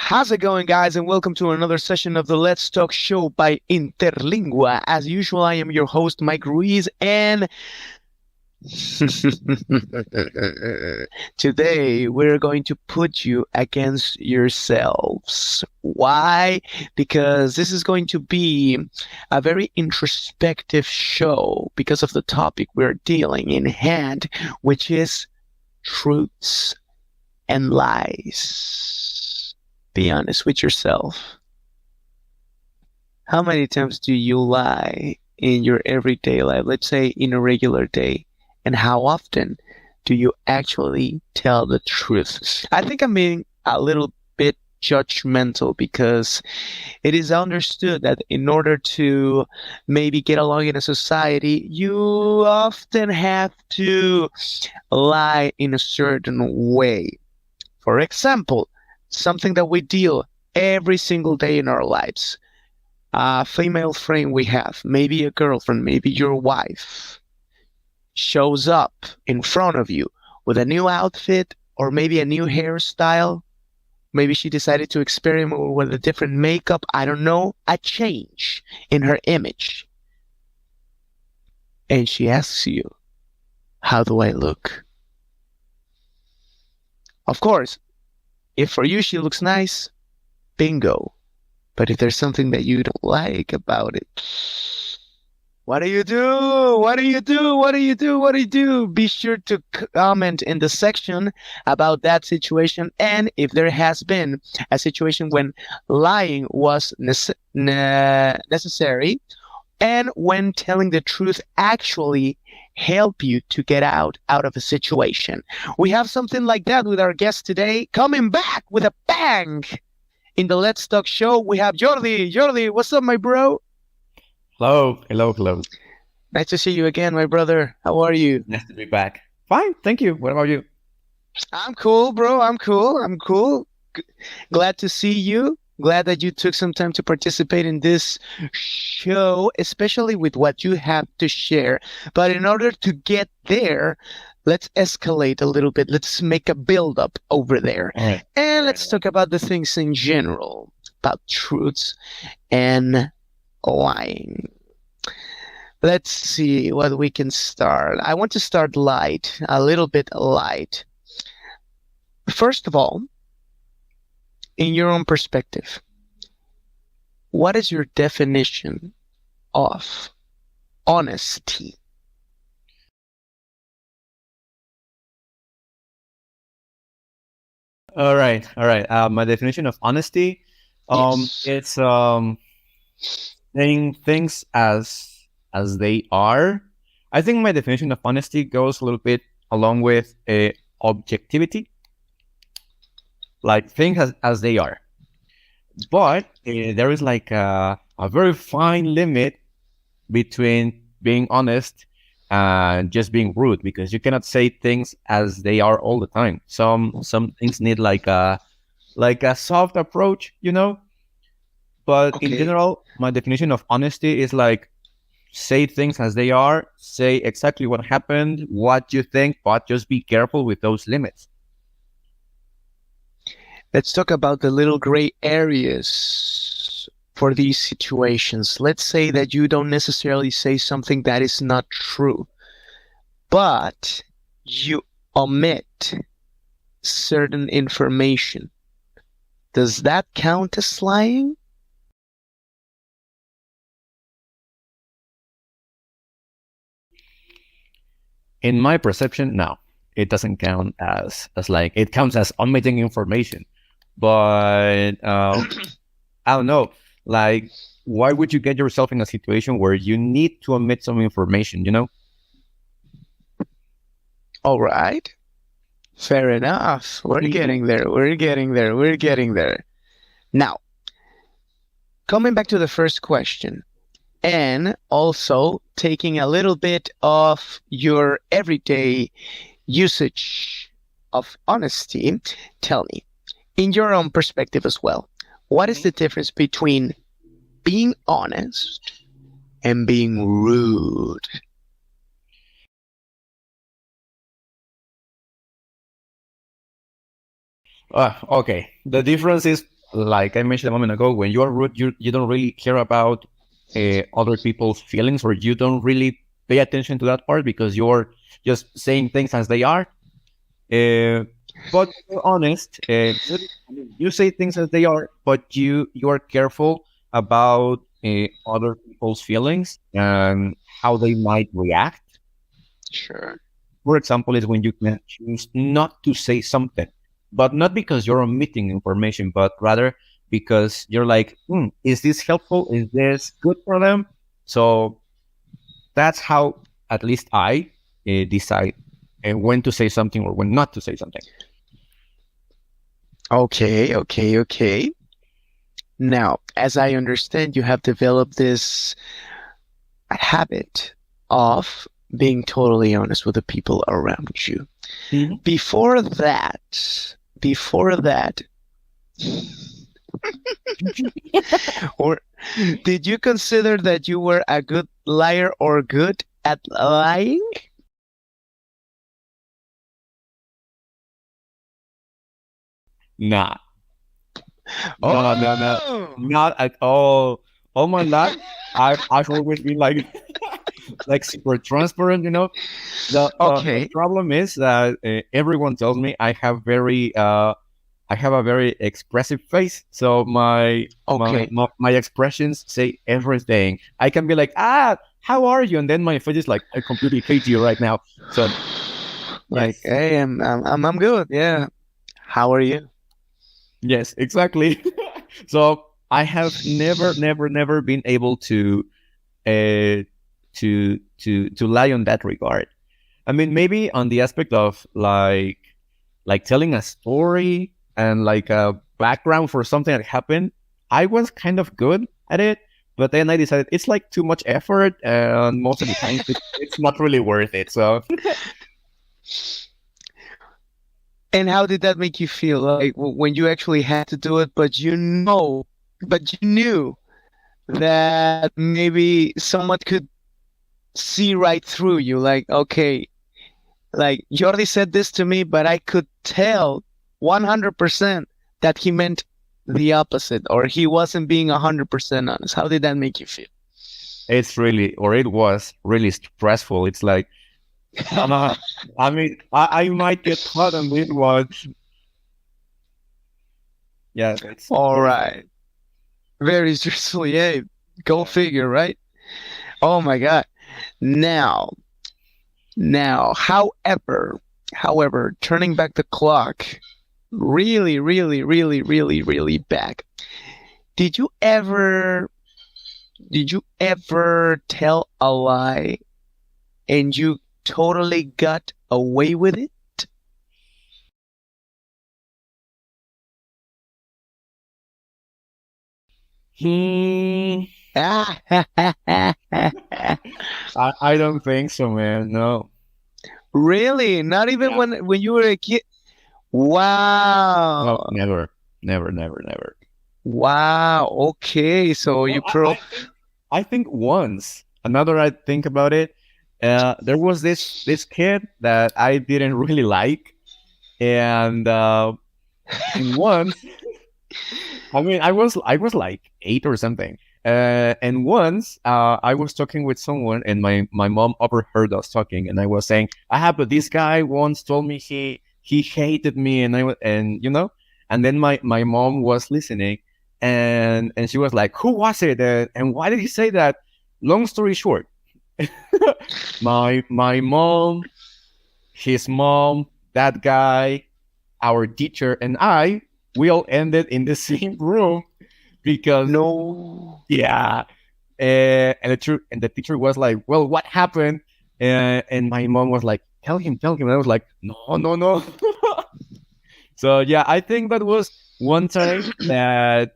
How's it going, guys? And welcome to another session of the Let's Talk Show by Interlingua. As usual, I am your host, Mike Ruiz, and today we're going to put you against yourselves. Why? Because this is going to be a very introspective show because of the topic we're dealing in hand, which is truths and lies. Be honest with yourself. How many times do you lie in your everyday life? Let's say in a regular day. And how often do you actually tell the truth? I think I'm being a little bit judgmental because it is understood that in order to maybe get along in a society, you often have to lie in a certain way. For example, something that we deal every single day in our lives. A female friend we have, maybe a girlfriend, maybe your wife, shows up in front of you with a new outfit or maybe a new hairstyle. Maybe she decided to experiment with a different makeup. I don't know. A change in her image. And she asks you, how do I look? Of course, if for you she looks nice, bingo. But if there's something that you don't like about it, what do you do? What do you do? What do you do? What do you do? Be sure to comment in the section about that situation and if there has been a situation when lying was necessary and when telling the truth actually help you to get out of a situation. We have something like that with our guest today, coming back with a bang. In the Let's Talk Show, we have Jordi. Jordi, what's up, my bro? Hello, hello, hello. Nice to see you again, my brother. How are you? Nice to be back. Fine, thank you. What about you? I'm cool, bro. I'm cool. Glad to see you. Glad that you took some time to participate in this show, especially with what you have to share. But in order to get there, let's escalate a little bit. Let's make a build up over there. All right. And let's talk about the things in general, about truths and lying. Let's see what we can start. I want to start light, a little bit light. First of all, in your own perspective, what is your definition of honesty? All right. My definition of honesty, Yes. it's saying things as they are. I think my definition of honesty goes a little bit along with objectivity, like things as they are. But there is like a very fine limit between being honest and just being rude, because you cannot say things as they are all the time. Some things need like a soft approach, you know. But in Okay. general, my definition of honesty is like say things as they are, say exactly what happened, what you think, but just be careful with those limits. Let's talk about the little gray areas for these situations. Let's say that you don't necessarily say something that is not true, but you omit certain information. Does that count as lying? In my perception, no, it doesn't count as like, it counts as omitting information. But I don't know, like, why would you get yourself in a situation where you need to omit some information, you know? All right. Fair enough. We're getting there. Now, coming back to the first question, and also taking a little bit of your everyday usage of honesty, tell me, in your own perspective as well, what is the difference between being honest and being rude? Okay. The difference is like I mentioned a moment ago, when you are rude, you don't really care about other people's feelings, or you don't really pay attention to that part because you're just saying things as they are. But to be honest, you say things as they are, but you are careful about other people's feelings and how they might react. Sure. For example, is when you can choose not to say something, but not because you're omitting information, but rather because you're like, is this helpful? Is this good for them? So that's how, at least I decide when to say something or when not to say something. Okay, okay, okay. Now, as I understand, you have developed this habit of being totally honest with the people around you. Mhm. Before that, or did you consider that you were a good liar or good at lying? Nah, no, Oh, not at all. All my life, I've always been like like super transparent. The okay, problem is that everyone tells me I have a very expressive face, so okay. my expressions say everything. I can be like, how are you? And then my face is like, I completely hate you right now. So Like, yes, hey, I'm good. Yeah. How are you? yes, exactly. So I have never been able uh, to lie on that regard. I mean, maybe on the aspect of like telling a story and like a background for something that happened, I was kind of good at it. But then I decided it's like too much effort, and most of the times it's not really worth it. So And how did that make you feel? Like when you actually had to do it, but you knew that maybe someone could see right through you. Like, okay, like Jordi said this to me, but I could tell 100% that he meant the opposite, or he wasn't being 100% honest. How did that make you feel? it was really stressful. It's like, uh, I mean, I might get caught on this one. Yeah, it's All right. Very stressful. Yeah. Go yeah. figure, right? Oh my God. Now, however, turning back the clock really back. Did you ever, did you ever tell a lie and you totally got away with it? Hmm. Ah, I don't think so, man. No, really? Not even yeah, when you were a kid? no, Wow. never. Wow. Okay. So Well, you pro. I think once. Another I think about it. There was this kid that I didn't really like, and once, I mean, I was like 8 or something. And once I was talking with someone, and my mom overheard us talking, and I was saying, but this guy once told me he hated me, and and then my mom was listening, and she was like, who was it, and why did he say that? Long story short, my mom, his mom, that guy, our teacher, and we all ended in the same room because No. yeah, and the teacher was like, "Well, what happened?" And my mom was like, tell him." And I was like, "No." So yeah, I think that was one time that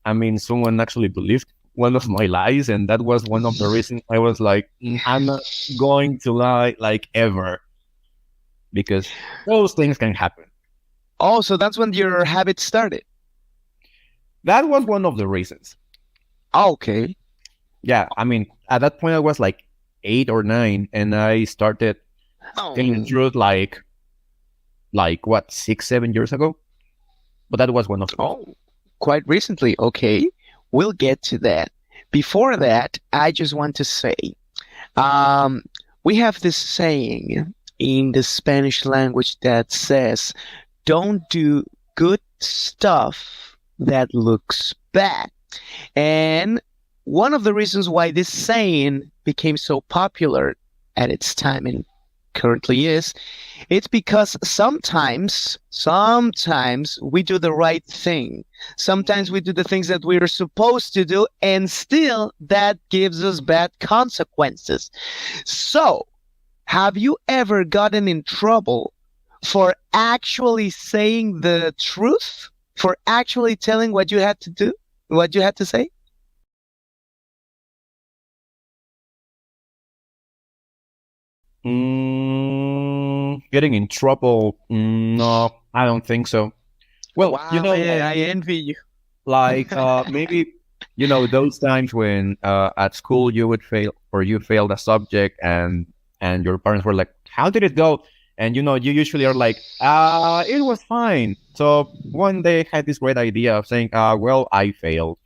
I mean, someone actually believed one of my lies, and that was one of the reasons I was like, I'm not going to lie like ever, because those things can happen. Oh, so that's when your habit started. That was one of the reasons. Okay. Yeah, I mean, at that point I was like 8 or 9, and I started telling the Oh. truth like what, 6, 7 years ago. But that was one of the Oh. reasons. quite recently. Okay, we'll get to that. Before that, I just want to say, um, we have this saying in the Spanish language that says, "Don't do good stuff that looks bad." And one of the reasons why this saying became so popular at its time and currently is, it's because sometimes we do the right thing. Sometimes we do the things that we're supposed to do, and still that gives us bad consequences. So, have you ever gotten in trouble for actually saying the truth? For actually telling what you had to do? What you had to say? Getting in trouble? No, I don't think so. Well, Wow, man, I envy you. like maybe those times when at school you would fail or you failed a subject and your parents were like, "How did it go?" And you usually are like, it was fine." So one day I had this great idea of saying, well, I failed.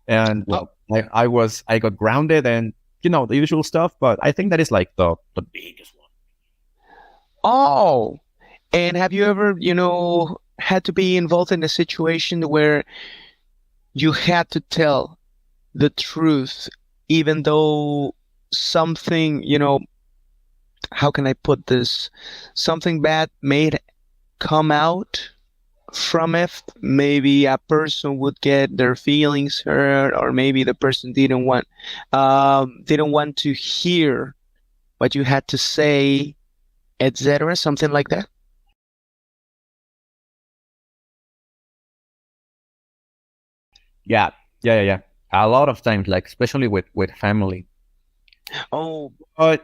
And Oh, well, I got grounded and the usual stuff, but I think that is like the biggest one. oh. And have you ever, had to be involved in a situation where you had to tell the truth, even though something, how can I put this? Something bad may come out from it. Maybe a person would get their feelings hurt, or maybe the person didn't want to hear what you had to say, etc. Something like that. Yeah, yeah. A lot of times, like especially with family. Oh,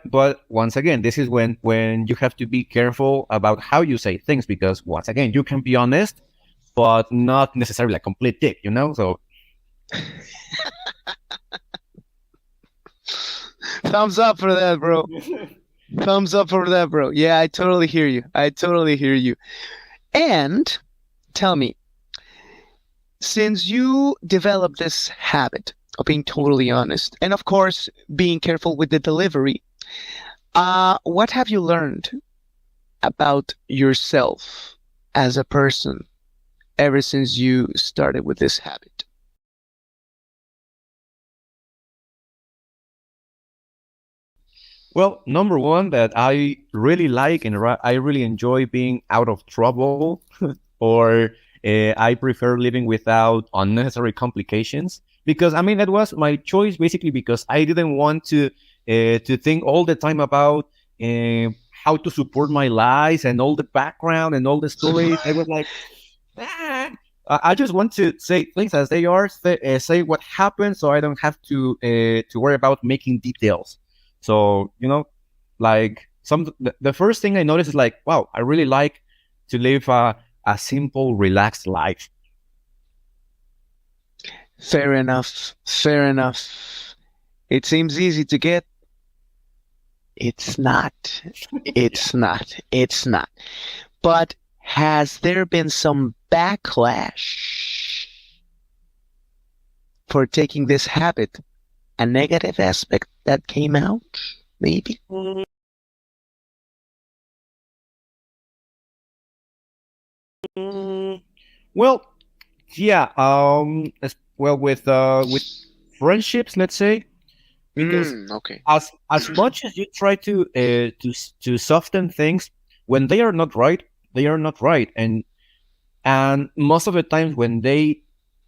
But once again, this is when you have to be careful about how you say things because once again, you can be honest, but not necessarily a complete dick, So thumbs up for that, bro. Thumbs up for that, bro. Yeah, I totally hear you. I totally hear you. And tell me, since you developed this habit of being totally honest, and of course, being careful with the delivery, what have you learned about yourself as a person ever since you started with this habit? well, number one that I really like and I really enjoy being out of trouble, or I prefer living without unnecessary complications because I mean that was my choice basically because I didn't want to think all the time about how to support my lies and all the background and all the stories. I was like, "Ah, I just want to say things as they are, say what happened, so I don't have to worry about making details." So like the first thing I noticed is like, wow, I really like to live a simple, relaxed life. Fair enough. Fair enough. It seems easy to get. It's not. It's not. It's not. But has there been some backlash for taking this habit? A negative aspect that came out, maybe? Mm, well, yeah. Well, with friendships, let's say, because Okay. as much as you try to soften things, when they are not right, they are not right, and most of the times when they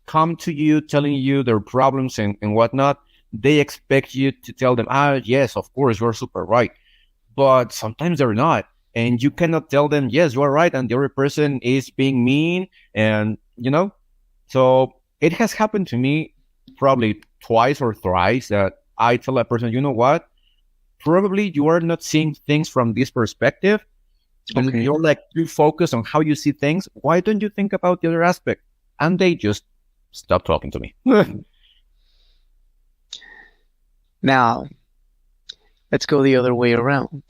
come to you telling you their problems and whatnot, they expect you to tell them, yes, of course, you're super right. But sometimes they're not. And you cannot tell them, yes, you are right. And the other person is being mean. And, so it has happened to me probably twice or thrice that I tell a person, you know what? Probably you are not seeing things from this perspective and Okay. you're like too focused on how you see things. Why don't you think about the other aspect? And they just stop talking to me. Now, let's go the other way around.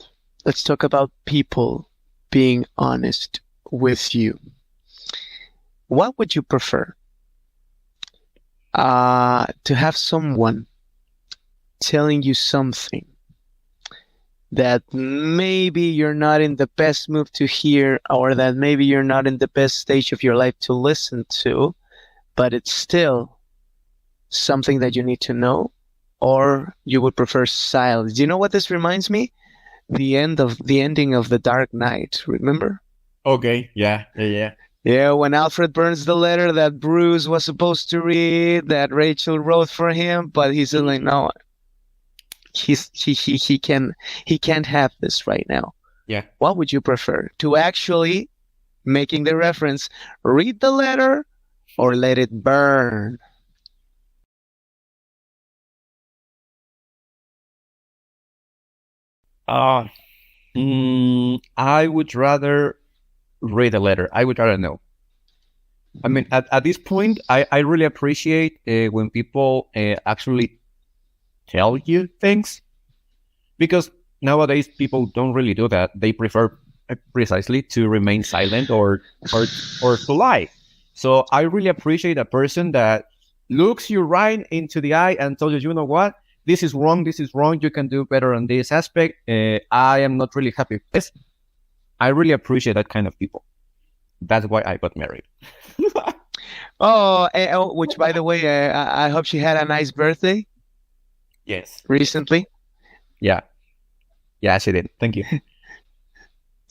Let's talk about people being honest with you. What would you prefer? to have someone telling you something that maybe you're not in the best mood to hear, or that maybe you're not in the best stage of your life to listen to, but it's still something that you need to know, or you would prefer silence. Do you know what this reminds me? The ending of The Dark Knight, remember? Okay, yeah. Yeah, when Alfred burns the letter that Bruce was supposed to read, that Rachel wrote for him, but he's like, no, he can't have this right now. Yeah. What would you prefer? To actually, making the reference, read the letter or let it burn? Uh, I would rather read a letter. I would rather know. I mean, at this point, I really appreciate when people actually tell you things, because nowadays people don't really do that. They prefer precisely to remain silent or to lie. So I really appreciate a person that looks you right into the eye and tells you, you know what, this is wrong. This is wrong. You can do better on this aspect. I am not really happy with this. I really appreciate that kind of people. That's why I got married. Which, by the way, I hope she had a nice birthday Yes. recently. Yeah. Yeah, she did. Thank you.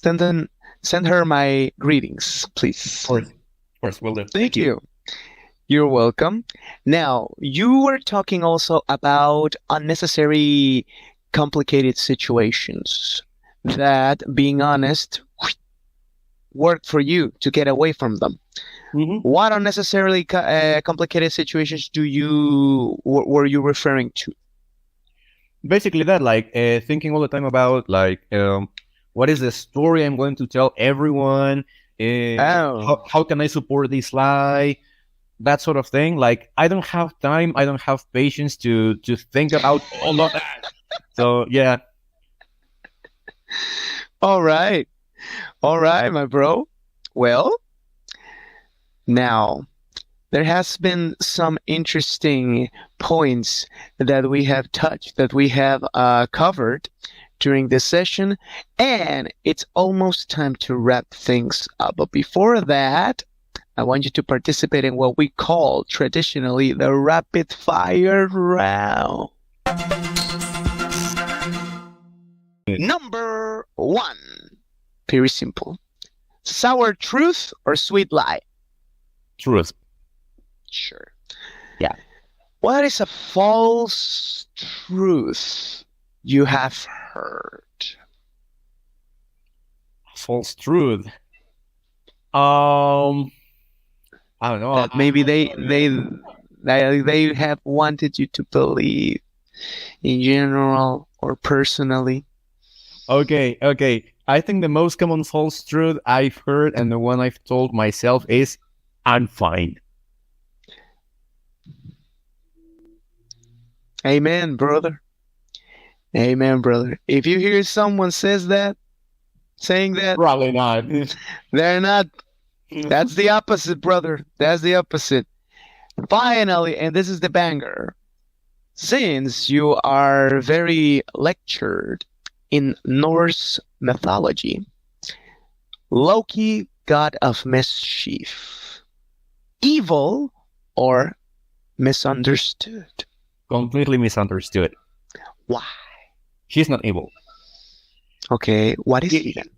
Send her my greetings, please. Of course, will do. Thank you. You're welcome. Now, you were talking also about unnecessary, complicated situations that, being honest, worked for you to get away from them. Mm-hmm. What unnecessarily complicated situations were you referring to? Basically that, like thinking all the time about like what is the story I'm going to tell everyone, how can I support this lie, that sort of thing. Like I don't have time, I don't have patience to think about all of that. So yeah. All right, my bro. Well, now, there has been some interesting points that we have touched, that we have covered during this session, and it's almost time to wrap things up. But before that, I want you to participate in what we call traditionally the rapid fire round. Number 1. Very simple. Sour truth or sweet lie? Truth. Sure. Yeah. What is a false truth you have heard? False truth. I don't know. That maybe they have wanted you to believe in general or personally. Okay. I think the most common false truth I've heard and the one I've told myself is, I'm fine. Amen, brother. Amen, brother. If you hear someone saying that, probably not. They're not. That's the opposite, brother. That's the opposite. Finally, and this is the banger. Since you are very lectured in Norse mythology, Loki, god of mischief, evil or misunderstood? Completely misunderstood. Why? He's not evil. Okay, what is he then?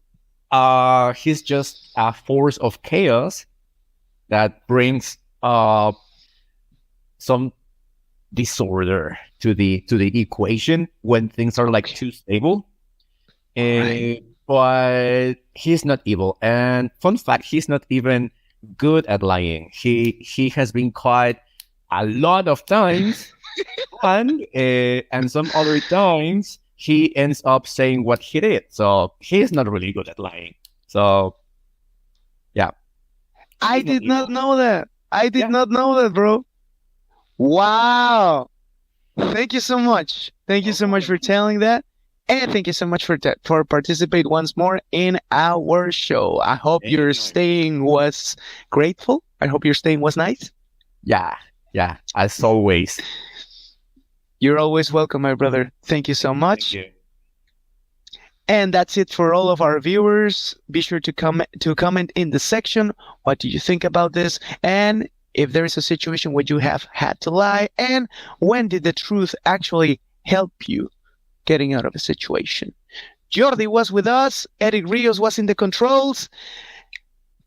He's just a force of chaos that brings some disorder to the equation when things are like too stable. Right. But he's not evil. And fun fact, he's not even good at lying. He has been caught a lot of times, and some other times he ends up saying what he did. So he's not really good at lying. So yeah. I did not know that. I did not know that, bro. Wow. Thank you so much. Thank you so much for telling that. And thank you so much for participate once more in our show. I hope your staying was grateful. I hope your staying was nice. Yeah. Yeah, as always. You're always welcome, my brother. Thank you so much. Thank you. And that's it for all of our viewers. Be sure to comment in the section. What do you think about this? And if there is a situation where you have had to lie, and when did the truth actually help you getting out of a situation? Jordi was with us. Eric Rios was in the controls.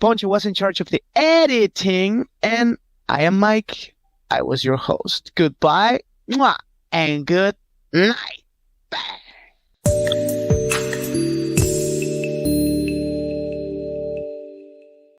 Poncho was in charge of the editing. And I am Mike. I was your host. Goodbye. Mwah, and good night. Bye.